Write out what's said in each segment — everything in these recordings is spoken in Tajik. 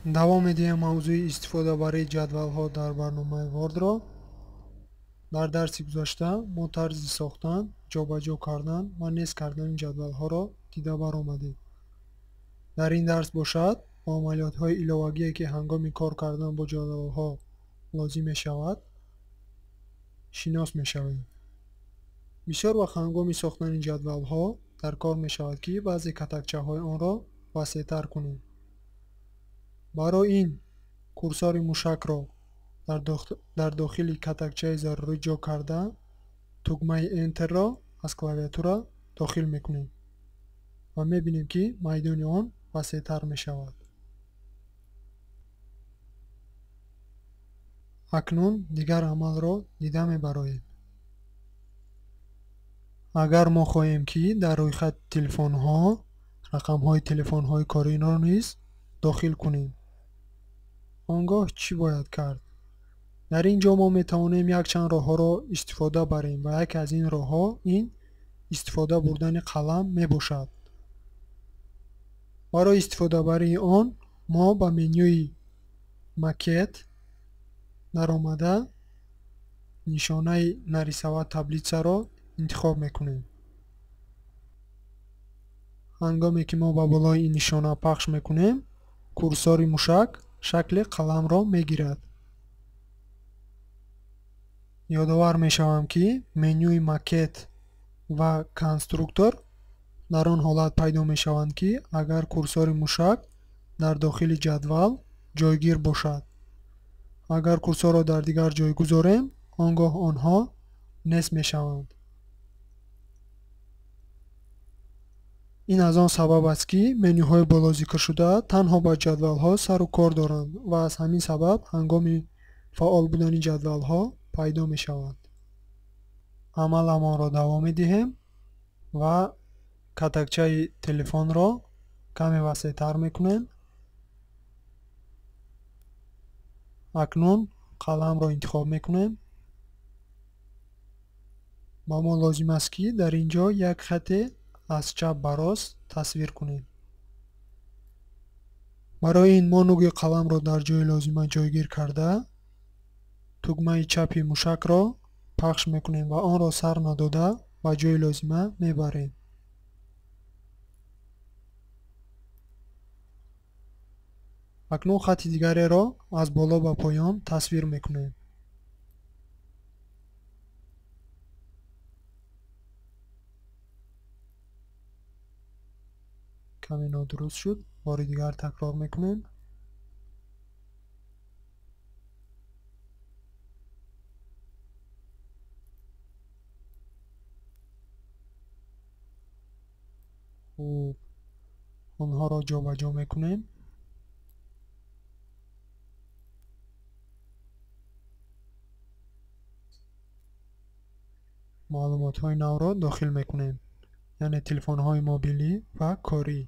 давом медиҳем мавзӯи истифода барои ҷадвалҳо дар барномаи Word-ро. Дар дарси гузашта мо тарзи сохтан, ҷобаҷо кардан ва несб кардани ҷадвалҳоро дида баромадем. Дар ин дарс бошад бо амалиётҳои иловагие ки ҳангоми кор кардан бо ҷадвалҳо лозим мешавад шинос мешавем. бисёр вақт ҳангоми сохтани ҷадвалҳо дар кор мешавад ки баъзе катакчаҳои онро васеътар кунем. барои ин курсори мушакро дар дохили катакчаи зарурӣ ҷо карда тугмаи Enterро аз клавиатура дохил мекунем ва мебинем ки майдони он васеътар мешавад. акнун дигар амалро дида мебароем. агар мо хоҳем ки дар рӯйхати телефонҳо рақамҳои телефонҳои кориро низ дохил кунем, он гоҳ чӣ бояд кард? дар ин ҷо мо метавонем якчанд роҳҳоро истифода барем ва яке аз ин роҳҳо ин истифода бурдани қалам мебошад. барои истифодабарии он мо ба менюи макет даромада нишонаи нарисовать таблицаро интихоб мекунем. ҳангоме ки мо ба болои ин нишона пахш мекунем, курсори мушак шакли қаламро мегирад. ёдовар мешавам ки менюи макет ва конструктор дар он ҳолат пайдо мешаванд ки агар курсори мушак дар дохили ҷадвал ҷойгир бошад. агар курсорро дар дигар ҷой гузорем, он гоҳ онҳо несб мешаванд. ин аз он сабаб аст ки менюҳои болозикршуда танҳо ба ҷадвалҳо сару кор доранд ва аз ҳамин сабаб ҳангоми фаъол будани ҷадвалҳо пайдо мешаванд. амаламонро давом медиҳем ва катакчаи телефонро каме васеътар мекунем. акнун қаламро интихоб мекунем. ба мо лозим аст ки дар ин ҷо як хате аз чап ба рост тасвир кунем. барои ин мо нуги қаламро дар ҷои лозима ҷойгир карда тугмаи чапи мушакро пахш мекунем ва онро сар надода ба ҷои лозима мебарем. акнун хати дигареро аз боло ба поён тасвир мекунем. каме нодуруст шуд, бори дигар такрор мекунем. хуб, онҳоро ҷобаҷо мекунем. маълумотҳои навро дохил мекунем, яъне телефонҳои мобилӣ ва корӣ.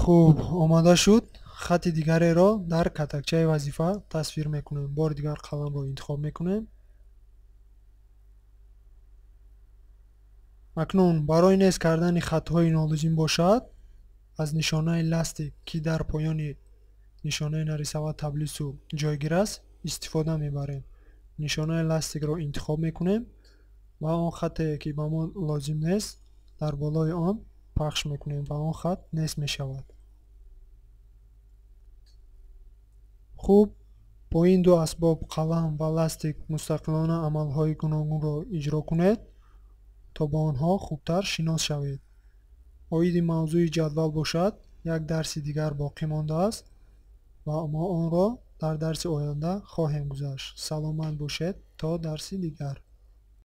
хуб, омода шуд. хати дигареро дар катакчаи вазифа тасвир мекунем. бори дигар қаламро интихоб мекунем. акнун барои несб кардани хатҳои нолозим бошад, аз нишонаи ластик ки дар поёни нишонаи нарисовать таблису ҷойгир аст истифода мебарем. нишонаи ластикро интихоб мекунем ва он хате ки ба мо лозим нест дар болои он пахш мекунем ва он хат несб мешавад. хуб, бо ин ду асбоб қалам ва ластик мустақилона амалҳои гуногунро иҷро кунед то ба онҳо хубтар шинос шавед. оиди мавзӯи ҷадвал бошад, як дарси дигар боқӣ мондааст ва мо онро дар дарси оянда хоҳем гузашт. саломат бошед то дарси дигар.